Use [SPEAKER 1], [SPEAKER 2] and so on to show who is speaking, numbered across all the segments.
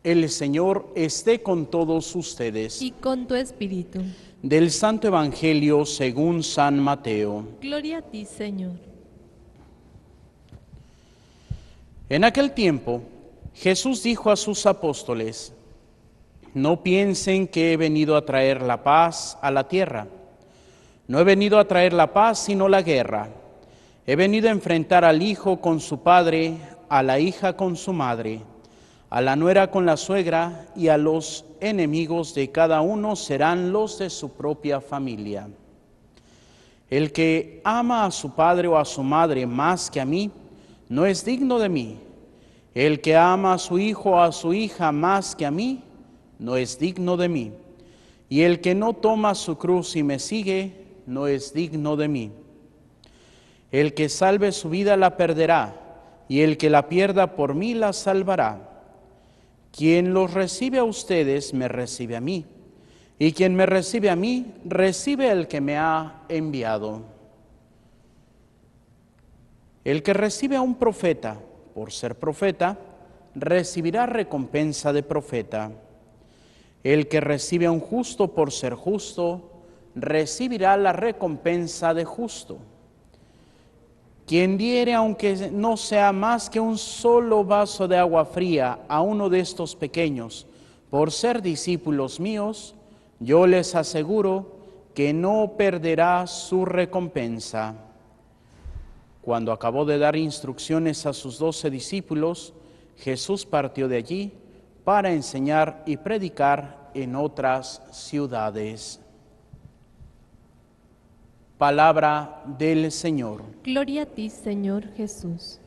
[SPEAKER 1] El Señor esté con todos ustedes.
[SPEAKER 2] Y con tu espíritu.
[SPEAKER 1] Del Santo Evangelio según San Mateo.
[SPEAKER 2] Gloria a ti, Señor.
[SPEAKER 1] En aquel tiempo, Jesús dijo a sus apóstoles: No piensen que he venido a traer la paz a la tierra. No he venido a traer la paz, sino la guerra. He venido a enfrentar al hijo con su padre, a la hija con su madre, a la nuera con la suegra, y a los enemigos de cada uno serán los de su propia familia. El que ama a su padre o a su madre más que a mí, no es digno de mí. El que ama a su hijo o a su hija más que a mí, no es digno de mí. Y el que no toma su cruz y me sigue, no es digno de mí. El que salve su vida la perderá, y el que la pierda por mí la salvará. Quien los recibe a ustedes, me recibe a mí, y quien me recibe a mí, recibe al que me ha enviado. El que recibe a un profeta, por ser profeta, recibirá recompensa de profeta. El que recibe a un justo por ser justo, recibirá la recompensa de justo. Quien diere, aunque no sea más que un solo vaso de agua fría a uno de estos pequeños, por ser discípulos míos, yo les aseguro que no perderá su recompensa. Cuando acabó de dar instrucciones a sus 12 discípulos, Jesús partió de allí para enseñar y predicar en otras ciudades. Palabra del Señor.
[SPEAKER 2] Gloria a ti, Señor Jesús.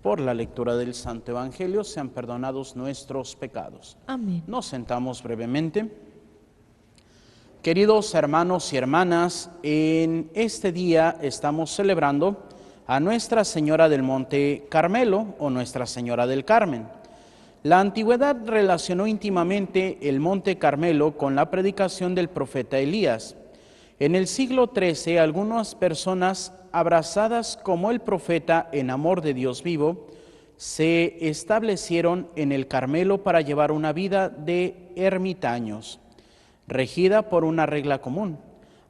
[SPEAKER 1] Por la lectura del Santo Evangelio sean perdonados nuestros pecados.
[SPEAKER 2] Amén.
[SPEAKER 1] Nos sentamos brevemente. Queridos hermanos y hermanas, en este día estamos celebrando a Nuestra Señora del Monte Carmelo o Nuestra Señora del Carmen. La antigüedad relacionó íntimamente el Monte Carmelo con la predicación del profeta Elías. En el siglo XIII, algunas personas abrazadas como el profeta en amor de Dios vivo, se establecieron en el Carmelo para llevar una vida de ermitaños, regida por una regla común.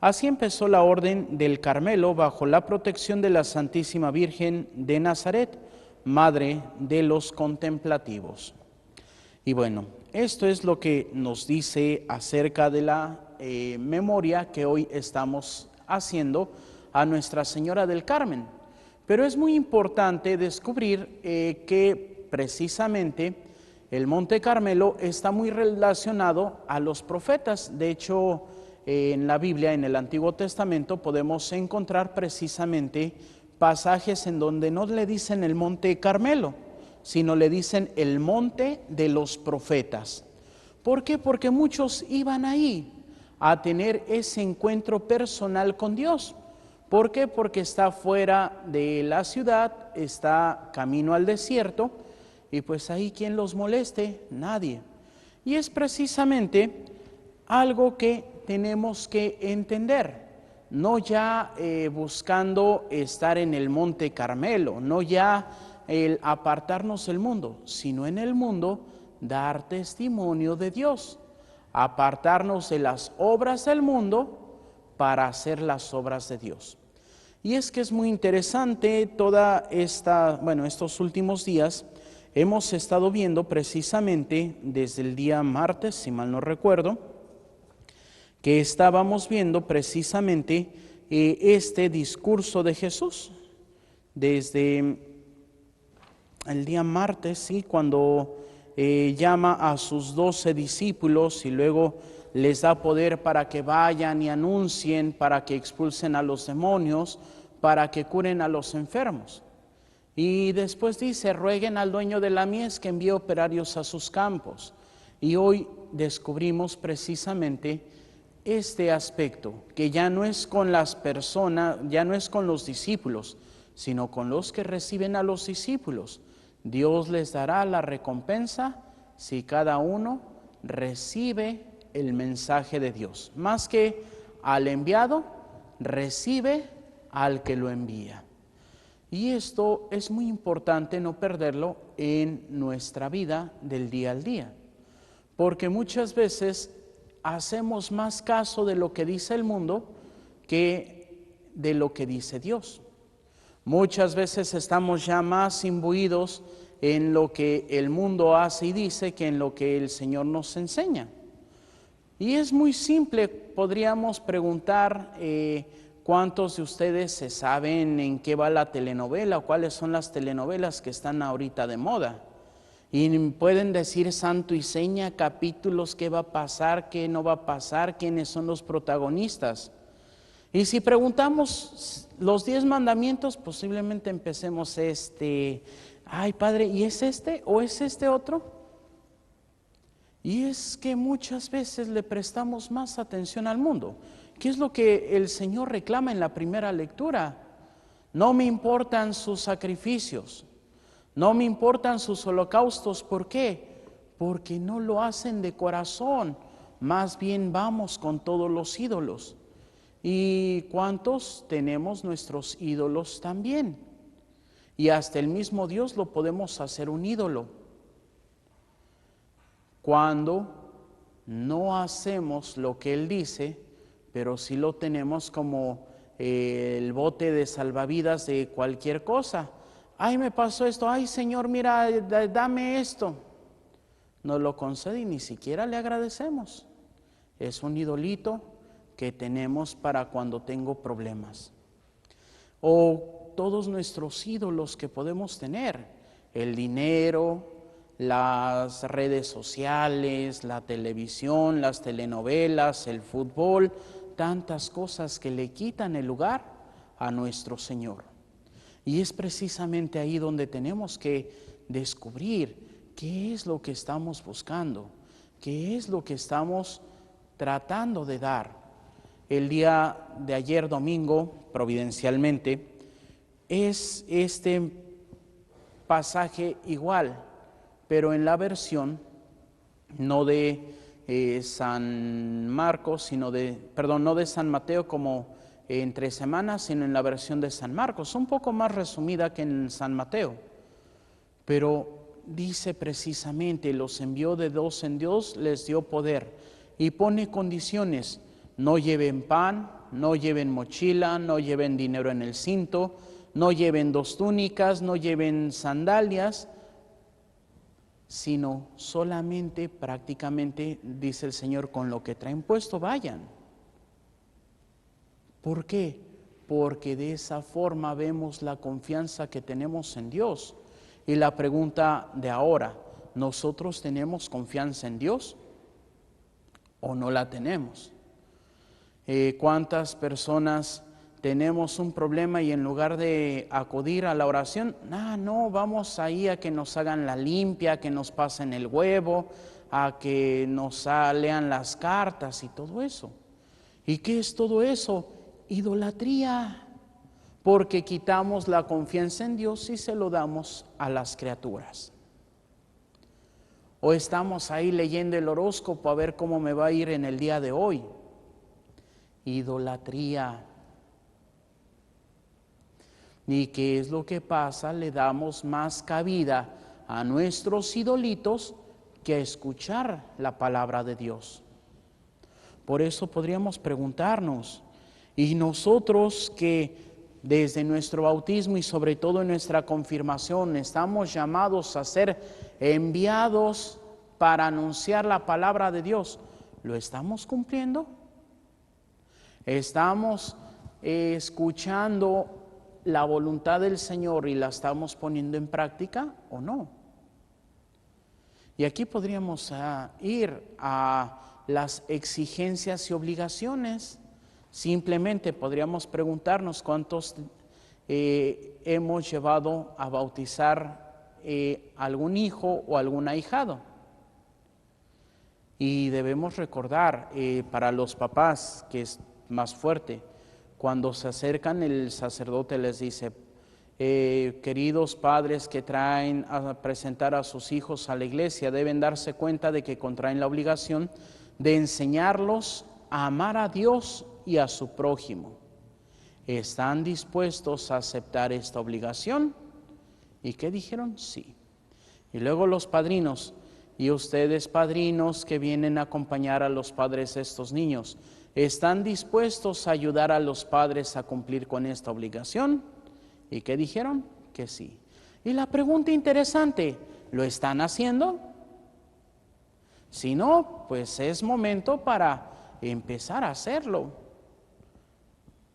[SPEAKER 1] Así empezó la Orden del Carmelo bajo la protección de la Santísima Virgen de Nazaret, Madre de los Contemplativos. Y bueno, esto es lo que nos dice acerca de la memoria que hoy estamos haciendo a Nuestra Señora del Carmen. Pero es muy importante descubrir que precisamente el Monte Carmelo está muy relacionado a los profetas. De hecho, en la Biblia, en el Antiguo Testamento, podemos encontrar precisamente pasajes en donde no le dicen el Monte Carmelo, sino le dicen el monte de los profetas. ¿Por qué? Porque muchos iban ahí a tener ese encuentro personal con Dios. ¿Por qué? Porque está fuera de la ciudad, está camino al desierto, y pues ahí ¿quién los moleste? Nadie. Y es precisamente algo que tenemos que entender. No ya buscando estar en el Monte Carmelo, no ya el apartarnos del mundo, sino en el mundo dar testimonio de Dios, apartarnos de las obras del mundo para hacer las obras de Dios. Y es que es muy interesante estos últimos días hemos estado viendo precisamente desde el día martes, si mal no recuerdo, que estábamos viendo precisamente este discurso de Jesús desde el día martes, sí, cuando llama a sus 12 discípulos y luego les da poder para que vayan y anuncien, para que expulsen a los demonios, para que curen a los enfermos. Y después dice, rueguen al dueño de la mies que envíe operarios a sus campos. Y hoy descubrimos precisamente este aspecto, que ya no es con las personas, ya no es con los discípulos, sino con los que reciben a los discípulos. Dios les dará la recompensa si cada uno recibe el mensaje de Dios. Más que al enviado, recibe al que lo envía. Y esto es muy importante no perderlo en nuestra vida del día al día. porque muchas veces hacemos más caso de lo que dice el mundo que de lo que dice Dios. Muchas veces estamos ya más imbuidos en lo que el mundo hace y dice que en lo que el Señor nos enseña. Y es muy simple, podríamos preguntar cuántos de ustedes se saben en qué va la telenovela o cuáles son las telenovelas que están ahorita de moda. Y pueden decir santo y seña, capítulos, qué va a pasar, qué no va a pasar, quiénes son los protagonistas. Y si preguntamos los 10 mandamientos, posiblemente empecemos ay Padre, ¿y es este o es este otro? Y es que muchas veces le prestamos más atención al mundo. ¿Qué es lo que el Señor reclama en la primera lectura? No me importan sus sacrificios, no me importan sus holocaustos. ¿Por qué? Porque no lo hacen de corazón, más bien vamos con todos los ídolos. ¿Y cuántos tenemos nuestros ídolos también? Y hasta el mismo Dios lo podemos hacer un ídolo. Cuando no hacemos lo que Él dice, pero sí lo tenemos como el bote de salvavidas de cualquier cosa. Ay, me pasó esto, ay Señor, mira, dame esto. Nos lo concede y ni siquiera le agradecemos. Es un idolito que tenemos para cuando tengo problemas. O todos nuestros ídolos que podemos tener, el dinero, las redes sociales, la televisión, las telenovelas, el fútbol, tantas cosas que le quitan el lugar a nuestro Señor. Y es precisamente ahí donde tenemos que descubrir qué es lo que estamos buscando, qué es lo que estamos tratando de dar. El día de ayer domingo, providencialmente, es este pasaje igual, pero en la versión no de San Marcos, no de San Mateo como entre semanas, sino en la versión de San Marcos, un poco más resumida que en San Mateo. Pero dice precisamente, los envió de dos en dos, les dio poder y pone condiciones: no lleven pan, no lleven mochila, no lleven dinero en el cinto, no lleven 2 túnicas, no lleven sandalias, sino solamente, prácticamente, dice el Señor, con lo que traen puesto vayan. ¿Por qué? Porque de esa forma vemos la confianza que tenemos en Dios. Y la pregunta de ahora, ¿nosotros tenemos confianza en Dios o no la tenemos? ¿Cuántas personas tenemos un problema y en lugar de acudir a la oración, no, vamos ahí a que nos hagan la limpia, a que nos pasen el huevo, a que nos lean las cartas y todo eso? ¿Y qué es todo eso? Idolatría, porque quitamos la confianza en Dios y se lo damos a las criaturas. O estamos ahí leyendo el horóscopo a ver cómo me va a ir en el día de hoy. Idolatría. ¿Y qué es lo que pasa? Le damos más cabida a nuestros idolitos que a escuchar la palabra de Dios. Por eso podríamos preguntarnos, ¿y nosotros que desde nuestro bautismo y sobre todo en nuestra confirmación estamos llamados a ser enviados para anunciar la palabra de Dios, lo estamos cumpliendo? ¿Estamos escuchando la voluntad del Señor y la estamos poniendo en práctica o no? Y aquí podríamos ir a las exigencias y obligaciones. Simplemente podríamos preguntarnos cuántos hemos llevado a bautizar algún hijo o algún ahijado. Y debemos recordar para los papás, que es más fuerte, cuando se acercan el sacerdote les dice: queridos padres que traen a presentar a sus hijos a la iglesia, deben darse cuenta de que contraen la obligación de enseñarlos a amar a Dios y a su prójimo. ¿Están dispuestos a aceptar esta obligación? ¿Y qué dijeron? Sí. Y luego los padrinos: Y ustedes, padrinos, que vienen a acompañar a los padres de estos niños, ¿están dispuestos a ayudar a los padres a cumplir con esta obligación? ¿Y qué dijeron? Que sí. Y la pregunta interesante, ¿lo están haciendo? Si no, pues es momento para empezar a hacerlo.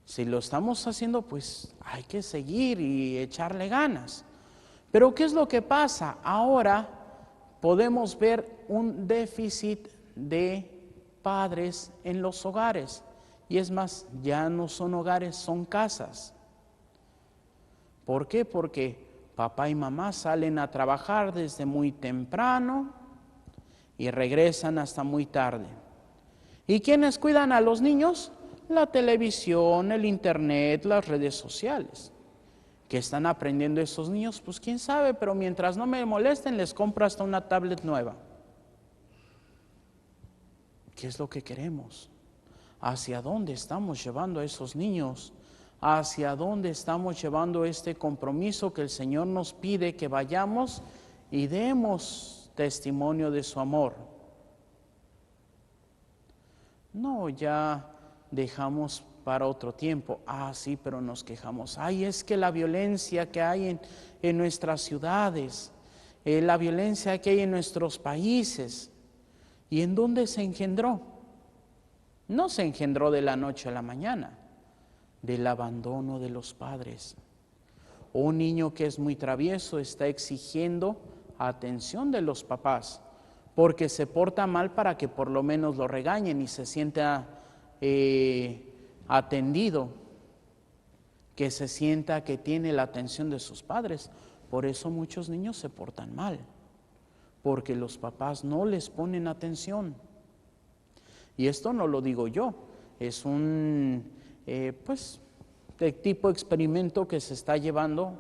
[SPEAKER 1] Si lo estamos haciendo, pues hay que seguir y echarle ganas. Pero ¿qué es lo que pasa? Ahora podemos ver un déficit de padres en los hogares. Y es más, ya no son hogares, son casas. ¿Por qué? Porque papá y mamá salen a trabajar desde muy temprano y regresan hasta muy tarde. ¿Y quiénes cuidan a los niños? La televisión, el internet, las redes sociales. ¿Qué están aprendiendo esos niños? Pues quién sabe, pero mientras no me molesten, les compro hasta una tablet nueva. ¿Qué es lo que queremos? ¿Hacia dónde estamos llevando a esos niños? ¿Hacia dónde estamos llevando este compromiso que el Señor nos pide que vayamos y demos testimonio de su amor? No, ya dejamos para otro tiempo. Sí, pero nos quejamos. Es que la violencia que hay en nuestras ciudades, la violencia que hay en nuestros países. ¿Y en dónde se engendró? No se engendró de la noche a la mañana, del abandono de los padres. Un niño que es muy travieso está exigiendo atención de los papás, porque se porta mal para que por lo menos lo regañen y se sienta atendido, que se sienta que tiene la atención de sus padres. Por eso muchos niños se portan mal, porque los papás no les ponen atención. Y esto no lo digo yo, es un de tipo experimento que se está llevando,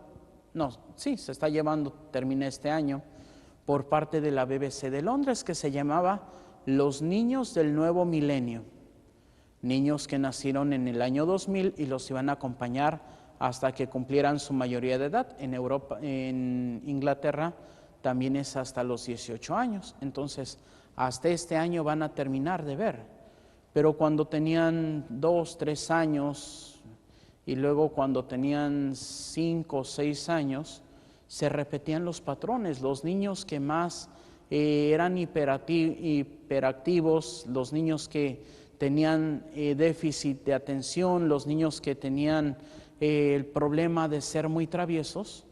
[SPEAKER 1] se está llevando, termina este año, por parte de la BBC de Londres, que se llamaba Los Niños del Nuevo Milenio. Niños que nacieron en el año 2000 y los iban a acompañar hasta que cumplieran su mayoría de edad. En Europa, en Inglaterra, también es hasta los 18 años. Entonces, hasta este año van a terminar de ver. Pero cuando tenían 2, 3 años y luego cuando tenían 5 o 6 años, se repetían los patrones. Los niños que más eran hiperactivos, los niños que tenían déficit de atención, los niños que tenían el problema de ser muy traviesos,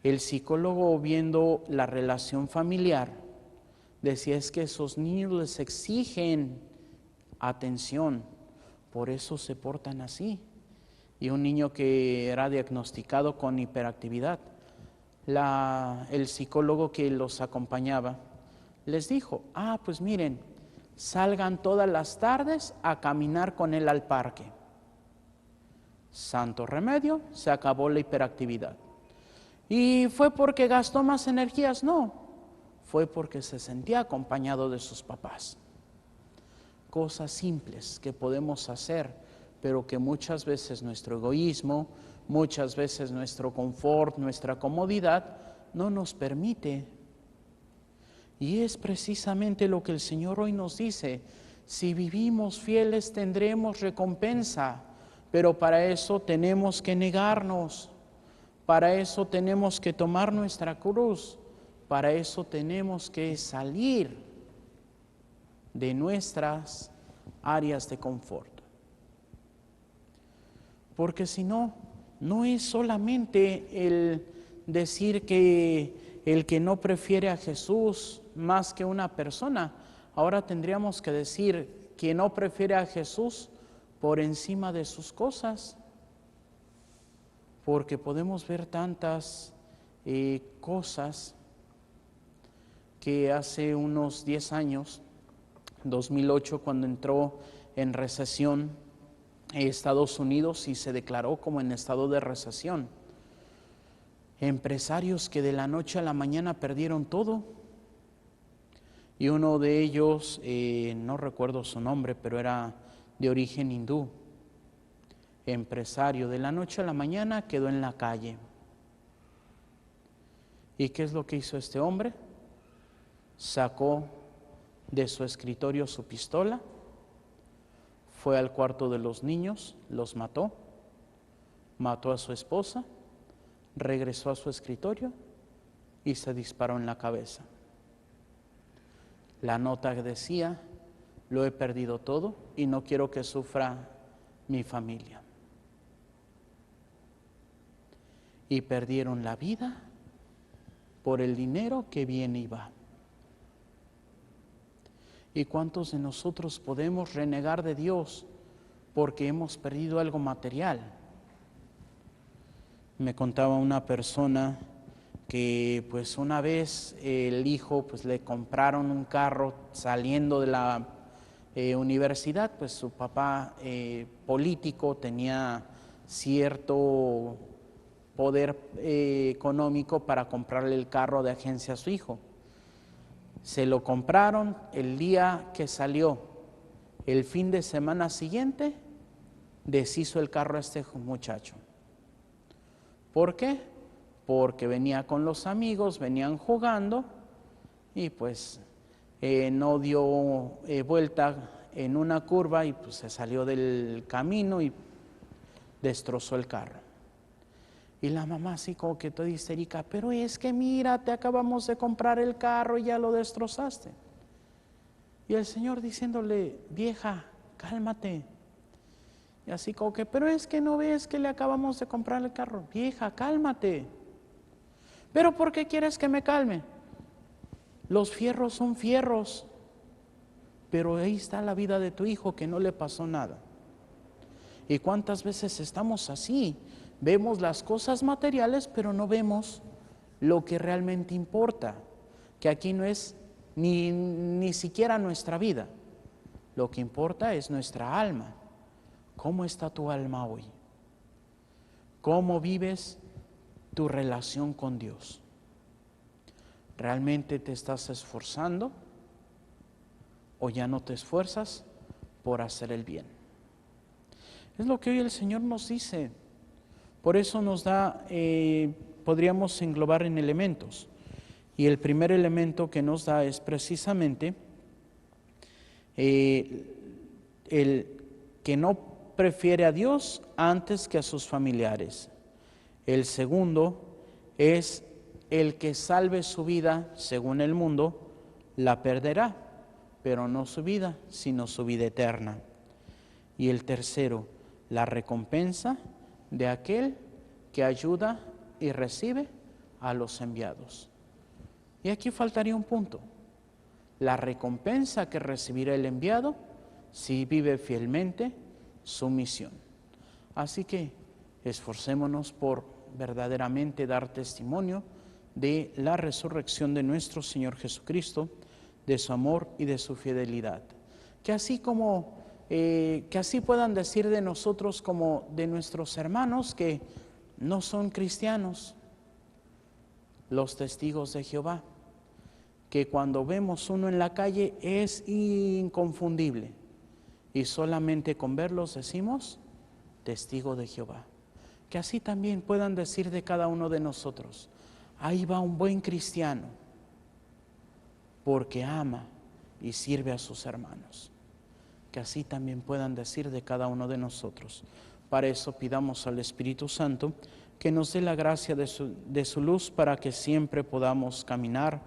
[SPEAKER 1] el psicólogo, viendo la relación familiar, decía: es que esos niños les exigen atención, por eso se portan así. Y un niño que era diagnosticado con hiperactividad, el psicólogo que los acompañaba les dijo: pues miren, salgan todas las tardes a caminar con él al parque. Santo remedio, se acabó la hiperactividad. ¿Y fue porque gastó más energías? No, fue porque se sentía acompañado de sus papás. Cosas simples que podemos hacer, pero que muchas veces nuestro egoísmo, muchas veces nuestro confort, nuestra comodidad no nos permite. Y es precisamente lo que el Señor hoy nos dice: si vivimos fieles tendremos recompensa, pero para eso tenemos que negarnos, para eso tenemos que tomar nuestra cruz, para eso tenemos que salir de nuestras áreas de confort. Porque si no, no es solamente el decir que el que no prefiere a Jesús más que una persona. Ahora tendríamos que decir que no prefiere a Jesús por encima de sus cosas, porque podemos ver tantas cosas que hace unos 10 años, 2008, cuando entró en recesión Estados Unidos y se declaró como en estado de recesión, empresarios que de la noche a la mañana perdieron todo. Y uno de ellos, no recuerdo su nombre, pero era de origen hindú, empresario, de la noche a la mañana quedó en la calle. ¿Y qué es lo que hizo este hombre? sacó de su escritorio su pistola, fue al cuarto de los niños, los mató, mató a su esposa, regresó a su escritorio y se disparó en la cabeza. La nota decía: lo he perdido todo y no quiero que sufra mi familia. Y perdieron la vida por el dinero que viene y va. ¿Y cuántos de nosotros podemos renegar de Dios porque hemos perdido algo material? Me contaba una persona que pues una vez el hijo pues le compraron un carro saliendo de la universidad, pues su papá político tenía cierto poder económico para comprarle el carro de agencia a su hijo. Se lo compraron el día que salió. El fin de semana siguiente deshizo el carro a este muchacho. ¿Por qué? Porque venía con los amigos, venían jugando y pues no dio vuelta en una curva y pues se salió del camino y destrozó el carro. Y la mamá así como que toda histérica: pero es que mira, te acabamos de comprar el carro y ya lo destrozaste. Y el Señor diciéndole: vieja, cálmate. Y así como que: pero es que no ves que le acabamos de comprar el carro. Vieja, cálmate. ¿Pero por qué quieres que me calme? Los fierros son fierros. Pero ahí está la vida de tu hijo, que no le pasó nada. ¿Y cuántas veces estamos así? Vemos las cosas materiales, pero no vemos lo que realmente importa, que aquí no es ni siquiera nuestra vida. Lo que importa es nuestra alma. ¿Cómo está tu alma hoy? ¿Cómo vives tu relación con Dios? ¿Realmente te estás esforzando o ya no te esfuerzas por hacer el bien? Es lo que hoy el Señor nos dice. Por eso nos da, podríamos englobar en elementos. Y el primer elemento que nos da es precisamente el que no prefiere a Dios antes que a sus familiares. El segundo es el que salve su vida, según el mundo, la perderá, pero no su vida, sino su vida eterna. Y el tercero, la recompensa de aquel que ayuda y recibe a los enviados. Y aquí faltaría un punto: la recompensa que recibirá el enviado si vive fielmente su misión. Así que esforcémonos por verdaderamente dar testimonio de la resurrección de nuestro Señor Jesucristo, de su amor y de su fidelidad. Que así puedan decir de nosotros como de nuestros hermanos que no son cristianos, los testigos de Jehová, que cuando vemos uno en la calle es inconfundible y solamente con verlos decimos: testigo de Jehová. Que así también puedan decir de cada uno de nosotros: ahí va un buen cristiano, porque ama y sirve a sus hermanos. Que así también puedan decir de cada uno de nosotros. Para eso pidamos al Espíritu Santo que nos dé la gracia de su luz, para que siempre podamos caminar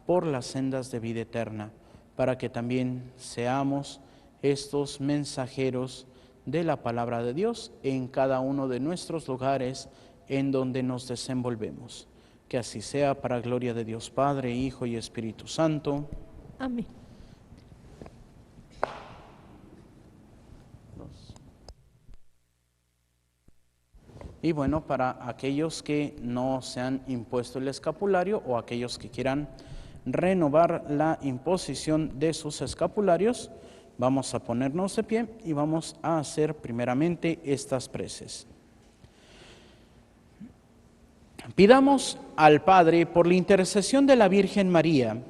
[SPEAKER 1] por las sendas de vida eterna, para que también seamos estos mensajeros de la palabra de Dios en cada uno de nuestros lugares en donde nos desenvolvemos. Que así sea, para gloria de Dios Padre, Hijo y Espíritu Santo.
[SPEAKER 2] Amén.
[SPEAKER 1] Y bueno, para aquellos que no se han impuesto el escapulario o aquellos que quieran renovar la imposición de sus escapularios, vamos a ponernos de pie y vamos a hacer primeramente estas preces. Pidamos al Padre, por la intercesión de la Virgen María,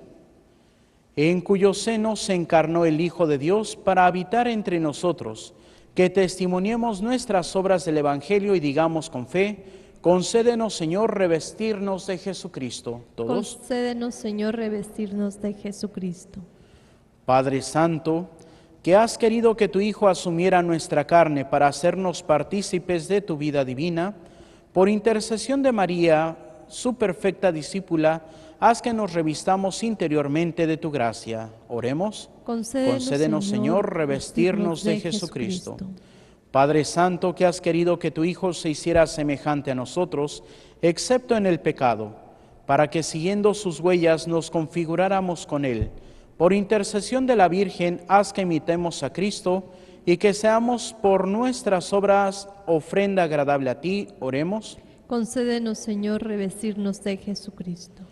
[SPEAKER 1] en cuyo seno se encarnó el Hijo de Dios para habitar entre nosotros, que testimoniemos nuestras obras del Evangelio y digamos con fe: Concédenos, Señor, revestirnos de Jesucristo. Todos.
[SPEAKER 2] Concédenos, Señor, revestirnos de Jesucristo.
[SPEAKER 1] Padre Santo, que has querido que tu Hijo asumiera nuestra carne para hacernos partícipes de tu vida divina, por intercesión de María, su perfecta discípula, haz que nos revistamos interiormente de tu gracia. Oremos. Concédenos, Señor, revestirnos de Jesucristo. Padre Santo, que has querido que tu Hijo se hiciera semejante a nosotros, excepto en el pecado, para que siguiendo sus huellas nos configuráramos con Él. Por intercesión de la Virgen, haz que imitemos a Cristo y que seamos por nuestras obras ofrenda agradable a ti. Oremos.
[SPEAKER 2] Concédenos, Señor, revestirnos de Jesucristo.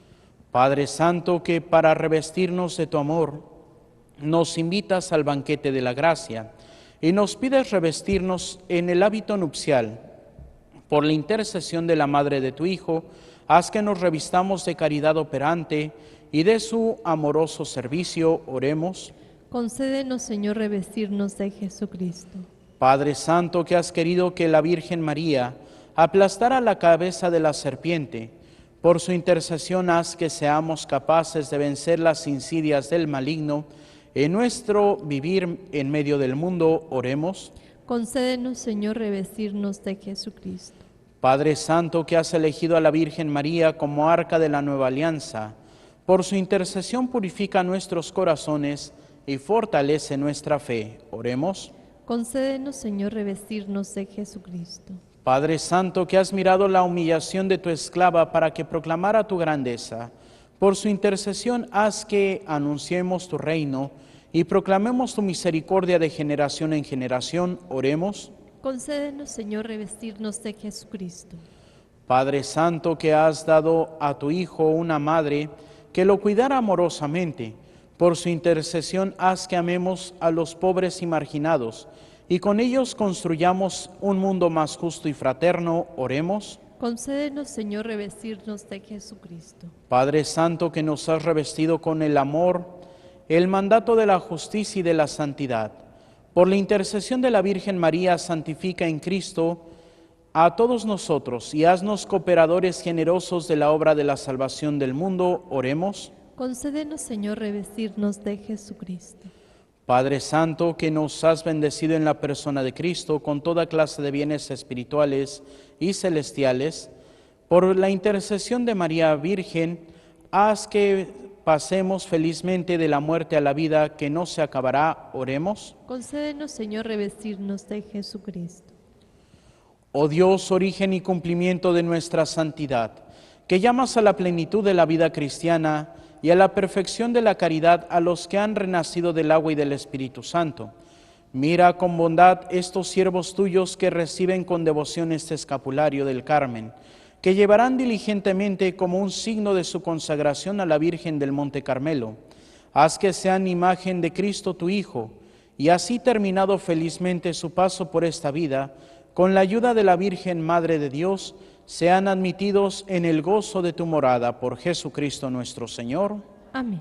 [SPEAKER 1] Padre Santo, que para revestirnos de tu amor nos invitas al banquete de la gracia y nos pides revestirnos en el hábito nupcial. Por la intercesión de la Madre de tu Hijo, haz que nos revistamos de caridad operante y de su amoroso servicio. Oremos.
[SPEAKER 2] Concédenos, Señor, revestirnos de Jesucristo.
[SPEAKER 1] Padre Santo, que has querido que la Virgen María aplastara la cabeza de la serpiente, por su intercesión haz que seamos capaces de vencer las insidias del maligno en nuestro vivir en medio del mundo. Oremos.
[SPEAKER 2] Concédenos, Señor, revestirnos de Jesucristo.
[SPEAKER 1] Padre Santo, que has elegido a la Virgen María como arca de la nueva alianza, por su intercesión purifica nuestros corazones y fortalece nuestra fe. Oremos.
[SPEAKER 2] Concédenos, Señor, revestirnos de Jesucristo.
[SPEAKER 1] Padre Santo, que has mirado la humillación de tu esclava para que proclamara tu grandeza, por su intercesión haz que anunciemos tu reino y proclamemos tu misericordia de generación en generación. Oremos.
[SPEAKER 2] Concédenos, Señor, revestirnos de Jesucristo.
[SPEAKER 1] Padre Santo, que has dado a tu Hijo una madre que lo cuidara amorosamente, por su intercesión haz que amemos a los pobres y marginados, y con ellos construyamos un mundo más justo y fraterno. Oremos.
[SPEAKER 2] Concédenos, Señor, revestirnos de Jesucristo.
[SPEAKER 1] Padre Santo, que nos has revestido con el amor, el mandato de la justicia y de la santidad, por la intercesión de la Virgen María, santifica en Cristo a todos nosotros y haznos cooperadores generosos de la obra de la salvación del mundo. Oremos.
[SPEAKER 2] Concédenos, Señor, revestirnos de Jesucristo.
[SPEAKER 1] Padre Santo, que nos has bendecido en la persona de Cristo con toda clase de bienes espirituales y celestiales, por la intercesión de María Virgen, haz que pasemos felizmente de la muerte a la vida que no se acabará. Oremos.
[SPEAKER 2] Concédenos, Señor, revestirnos de Jesucristo.
[SPEAKER 1] Oh Dios, origen y cumplimiento de nuestra santidad, que llamas a la plenitud de la vida cristiana y a la perfección de la caridad a los que han renacido del agua y del Espíritu Santo. Mira con bondad estos siervos tuyos que reciben con devoción este escapulario del Carmen, que llevarán diligentemente como un signo de su consagración a la Virgen del Monte Carmelo. Haz que sean imagen de Cristo tu Hijo, y así terminado felizmente su paso por esta vida, con la ayuda de la Virgen Madre de Dios, sean admitidos en el gozo de tu morada por Jesucristo nuestro Señor.
[SPEAKER 2] Amén.